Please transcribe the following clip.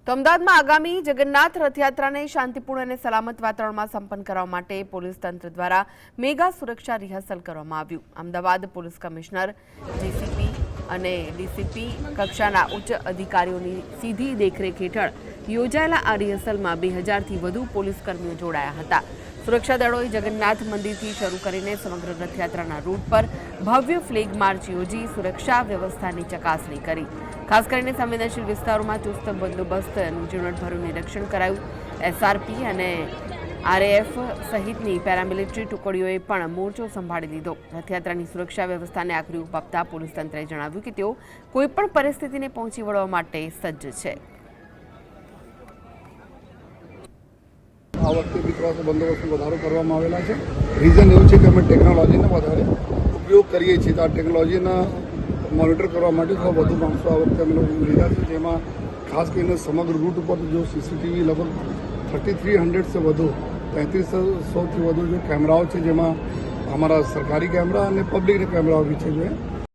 તો અમદાવાદમાં આગામી જગન્નાથ રથયાત્રાને શાંતિપૂર્ણ અને સલામત વાતાવરણમાં સંપન્ન કરવા માટે પોલીસ તંત્ર દ્વારા મેગા સુરક્ષા રિહર્સલ કરવામાં આવ્યું। અમદાવાદ પોલીસ કમિશનર, જીસીપી અને ડીસીપી કક્ષાના ઉચ્ચ અધિકારીઓની સીધી દેખરેખ હેઠળ યોજાયેલા આ રિહર્સલમાં 2000થી વધુ પોલીસ કર્મીઓ જોડાયા હતા। સુરક્ષા દળોએ જગન્નાથ મંદિરથી શરૂ કરીને સમગ્ર રથયાત્રાના રૂટ પર ભવ્ય ફ્લેગ માર્ચ યોજી સુરક્ષા વ્યવસ્થાની ચકાસણી કરી। ખાસ કરીને સંવેદનશીલ વિસ્તારોમાં ચુસ્ત બંદોબસ્તનું ઝીણવટભર્યું નિરીક્ષણ કરાયું। એસઆરપી અને આરએએફ સહિતની પેરામિલિટરી ટુકડીઓએ પણ મોરચો સંભાળી લીધો। રથયાત્રાની સુરક્ષા વ્યવસ્થાને આખરી ઓપ આપતા પોલીસ તંત્રએ જણાવ્યું કે તેઓ કોઈપણ પરિસ્થિતિને પહોંચી વળવા માટે સજ્જ છે। આ વખતે બી થોડા બંદોબસ્તમાં વધારો કરવામાં આવેલા છે। રીઝન એવું છે કે અમે ટેકનોલોજીનો વધારે ઉપયોગ કરીએ છીએ, તો આ ટેકનોલોજીના મોનિટર કરવા માટે થોડા વધુ માણસો આ વખતે અમે લોકો લીધા છે, જેમાં ખાસ કરીને સમગ્ર રૂટ ઉપર જો સીસીટીવી લગભગ 3300 से વધુ 3500થી વધુ જો કેમેરાઓ છે, જેમાં અમારા સરકારી કેમેરા અને પબ્લિકના કેમેરાઓ બી છે।